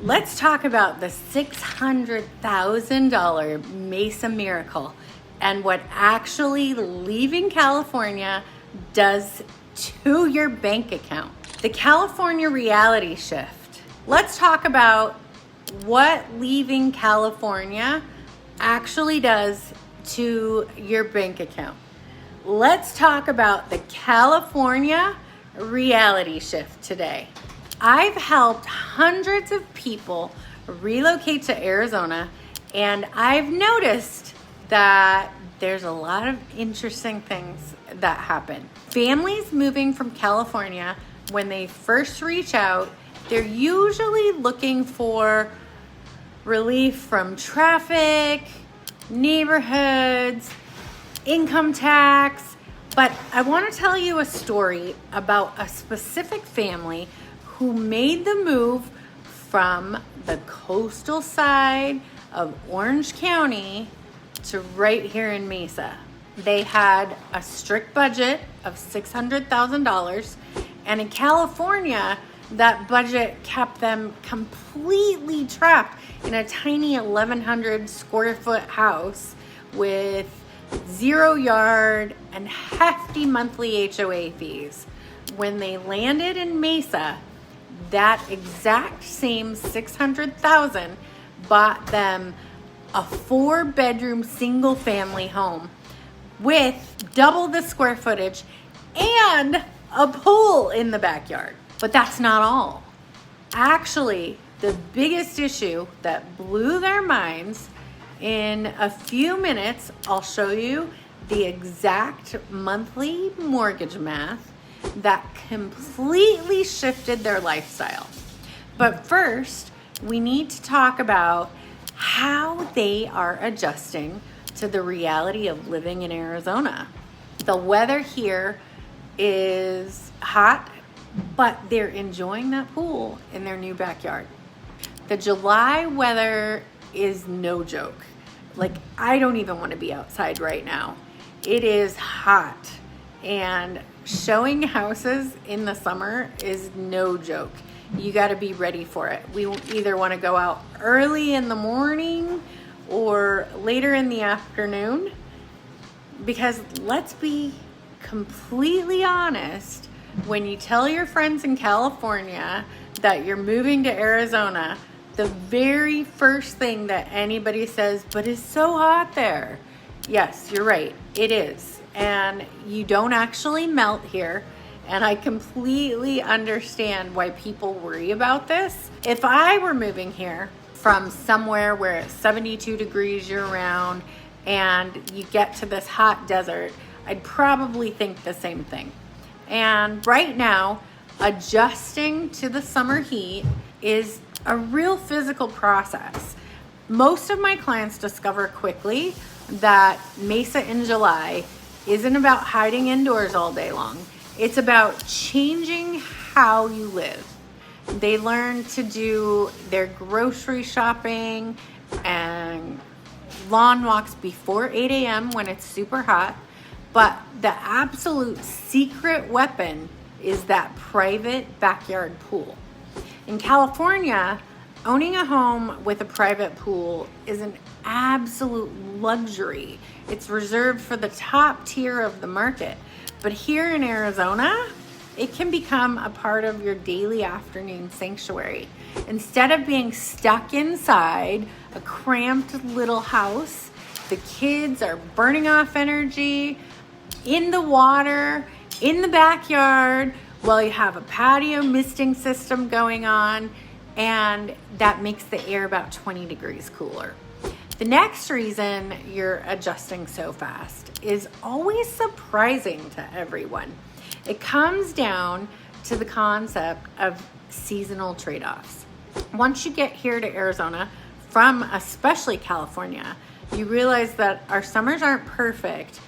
Let's talk about the $600,000 Mesa miracle and what actually leaving California does to your bank account. The California reality shift. Let's talk about what leaving California actually does to your bank account. Let's talk about the California reality shift today. I've helped hundreds of people relocate to Arizona, and I've noticed that there's a lot of interesting things that happen. Families moving from California, when they first reach out, they're usually looking for relief from traffic, neighborhoods, income tax. But I want to tell you a story about a specific family who made the move from the coastal side of Orange County to right here in Mesa. They had a strict budget of $600,000, and in California, that budget kept them completely trapped in a tiny 1,100 square foot house with 0 yard and hefty monthly HOA fees. When they landed in Mesa, that exact same $600,000 bought them a 4-bedroom single family home with double the square footage and a pool in the backyard. But that's not all. Actually, the biggest issue that blew their minds, in a few minutes, I'll show you the exact monthly mortgage math that completely shifted their lifestyle. But first, we need to talk about how they are adjusting to the reality of living in Arizona. The weather here is hot, but they're enjoying that pool in their new backyard. The July weather is no joke. Like, I don't even want to be outside right now. It is hot, and showing houses in the summer is no joke. You got to be ready for it. We either want to go out early in the morning or later in the afternoon, because let's be completely honest, when you tell your friends in California that you're moving to Arizona, the very first thing that anybody says, but it's so hot there. Yes, you're right, it is. And you don't actually melt here. And I completely understand why people worry about this. If I were moving here from somewhere where it's 72 degrees year round and you get to this hot desert, I'd probably think the same thing. And right now, adjusting to the summer heat is a real physical process. Most of my clients discover quickly that Mesa in July isn't about hiding indoors all day long. It's about changing how you live. They learn to do their grocery shopping and lawn walks before 8 a.m. when it's super hot. But the absolute secret weapon is that private backyard pool. In California, owning a home with a private pool is an absolute luxury. It's reserved for the top tier of the market. But here in Arizona, it can become a part of your daily afternoon sanctuary. Instead of being stuck inside a cramped little house, the kids are burning off energy in the water, in the backyard, while you have a patio misting system going on, and that makes the air about 20 degrees cooler. The next reason you're adjusting so fast is always surprising to everyone. It comes down to the concept of seasonal trade-offs. Once you get here to Arizona, from especially California, you realize that our summers aren't perfect,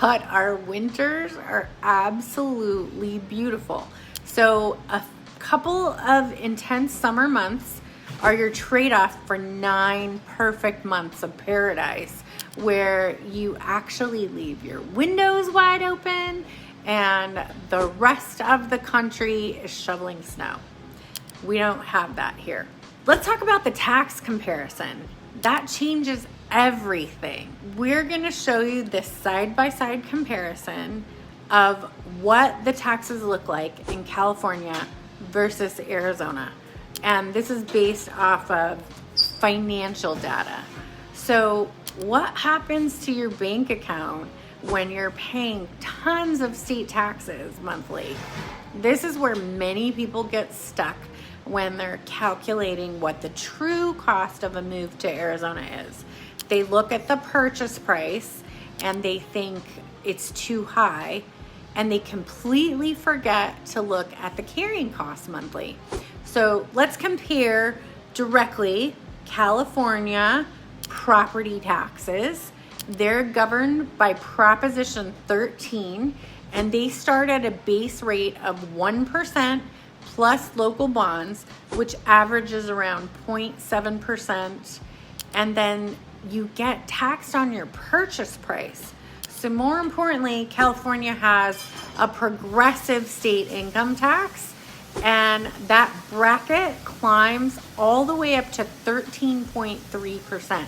but our winters are absolutely beautiful. So a couple of intense summer months are your trade-off for 9 perfect months of paradise, where you actually leave your windows wide open and the rest of the country is shoveling snow. We don't have that here. Let's talk about the tax comparison. That changes everything. We're gonna show you this side-by-side comparison of what the taxes look like in California versus Arizona. And this is based off of financial data. So what happens to your bank account when you're paying tons of state taxes monthly? This is where many people get stuck when they're calculating what the true cost of a move to Arizona is. They look at the purchase price and they think it's too high, and they completely forget to look at the carrying costs monthly. So let's compare directly California property taxes. They're governed by Proposition 13, and they start at a base rate of 1% plus local bonds, which averages around 0.7%. And then you get taxed on your purchase price. So more importantly, California has a progressive state income tax, and that bracket climbs all the way up to 13.3%.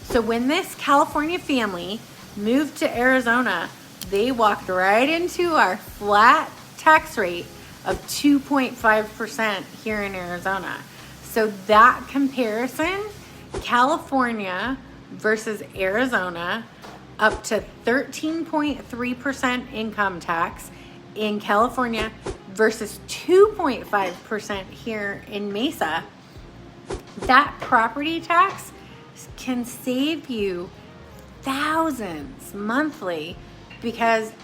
So when this California family moved to Arizona, they walked right into our flat tax rate of 2.5% here in Arizona. So that comparison, California versus Arizona, up to 13.3% income tax in California versus 2.5% here in Mesa. That property tax can save you thousands monthly because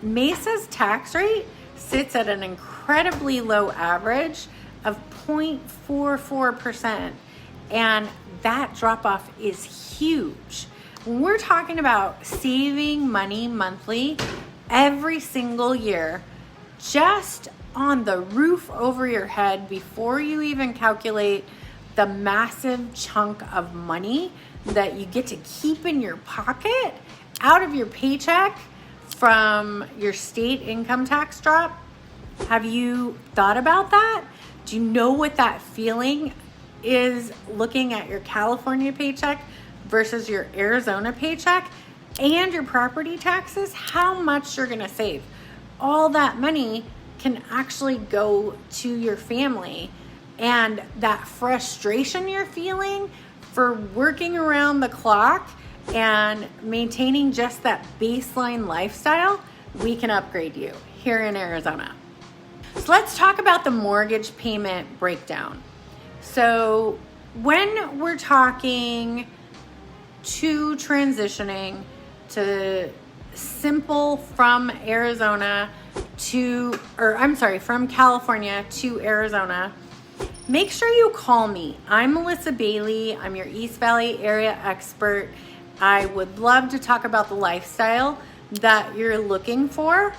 Mesa's tax rate sits at an incredibly low average of 0.44%, and that drop off is huge. When we're talking about saving money monthly every single year, just on the roof over your head before you even calculate the massive chunk of money that you get to keep in your pocket out of your paycheck from your state income tax drop. Have you thought about that? Do you know what that feeling is looking at your California paycheck versus your Arizona paycheck and your property taxes? How much you're gonna save? All that money can actually go to your family, and that frustration you're feeling for working around the clock and maintaining just that baseline lifestyle, we can upgrade you here in Arizona. So let's talk about the mortgage payment breakdown. So when we're talking to transitioning to simple from from California to Arizona, make sure you call me. I'm Melissa Bailey. I'm your East Valley area expert. I would love to talk about the lifestyle that you're looking for.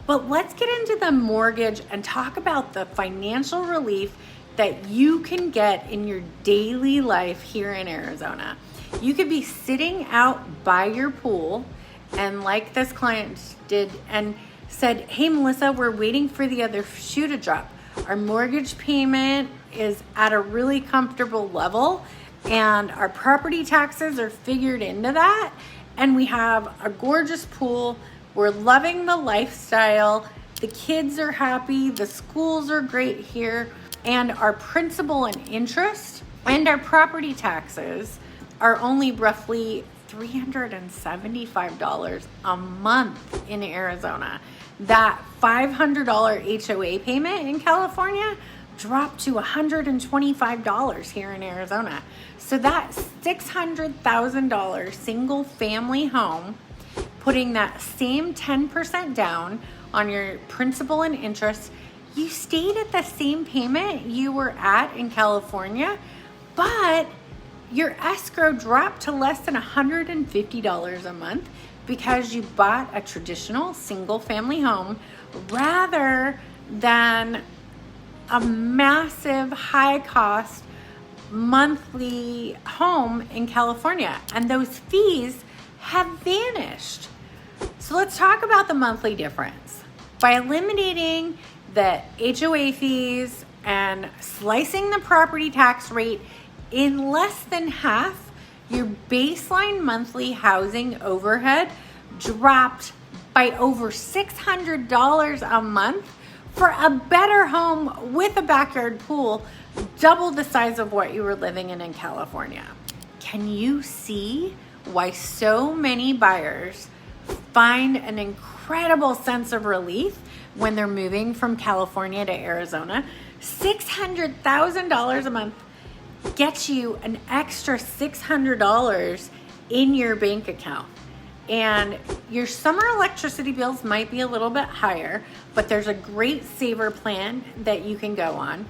But let's get into the mortgage and talk about the financial relief that you can get in your daily life here in Arizona. You could be sitting out by your pool, and like this client did and said, hey Melissa, we're waiting for the other shoe to drop. Our mortgage payment is at a really comfortable level and our property taxes are figured into that, and we have a gorgeous pool. We're loving the lifestyle. The kids are happy. The schools are great here. And our principal and interest and our property taxes are only roughly $375 a month in Arizona. That $500 HOA payment in California dropped to $125 here in Arizona. So that $600,000 single family home, putting that same 10% down on your principal and interest, you stayed at the same payment you were at in California, but your escrow dropped to less than $150 a month because you bought a traditional single family home rather than a massive high cost monthly home in California. And those fees have vanished. So let's talk about the monthly difference. By eliminating the HOA fees and slicing the property tax rate in less than half, your baseline monthly housing overhead dropped by over $600 a month for a better home with a backyard pool, double the size of what you were living in California. Can you see why so many buyers find an incredible sense of relief when they're moving from California to Arizona? $600,000 a month gets you an extra $600 in your bank account. And your summer electricity bills might be a little bit higher, but there's a great saver plan that you can go on.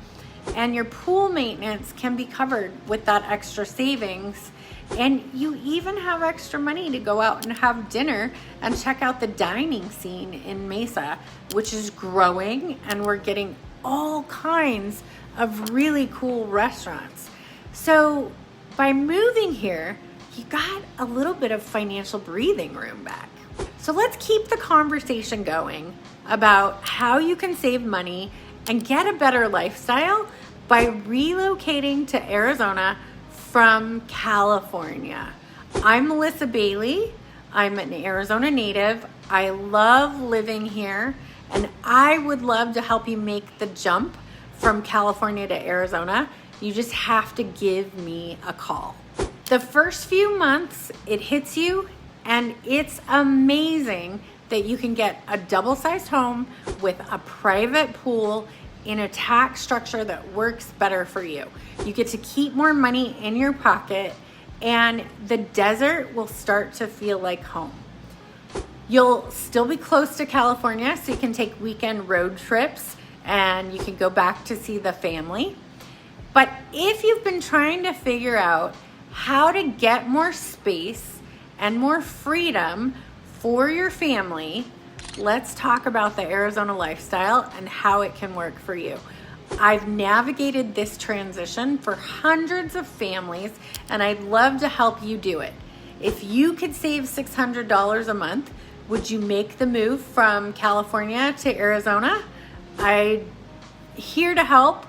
And your pool maintenance can be covered with that extra savings. And you even have extra money to go out and have dinner and check out the dining scene in Mesa, which is growing, and we're getting all kinds of really cool restaurants. So by moving here, you got a little bit of financial breathing room back. So let's keep the conversation going about how you can save money and get a better lifestyle by relocating to Arizona from California. I'm Melissa Bailey. I'm an Arizona native. I love living here, and I would love to help you make the jump from California to Arizona. You just have to give me a call. The first few months, it hits you, and it's amazing that you can get a double-sized home with a private pool in a tax structure that works better for you. You get to keep more money in your pocket, and the desert will start to feel like home. You'll still be close to California, so you can take weekend road trips and you can go back to see the family. But if you've been trying to figure out how to get more space and more freedom for your family, let's talk about the Arizona lifestyle and how it can work for you. I've navigated this transition for hundreds of families, and I'd love to help you do it. If you could save $600 a month, would you make the move from California to Arizona? I'm here to help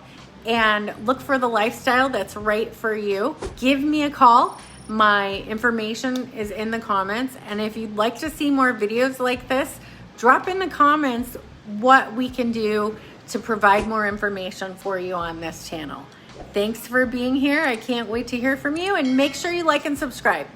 and look for the lifestyle that's right for you. Give me a call. My information is in the comments. And if you'd like to see more videos like this, drop in the comments what we can do to provide more information for you on this channel. Thanks for being here. I can't wait to hear from you, and make sure you like and subscribe.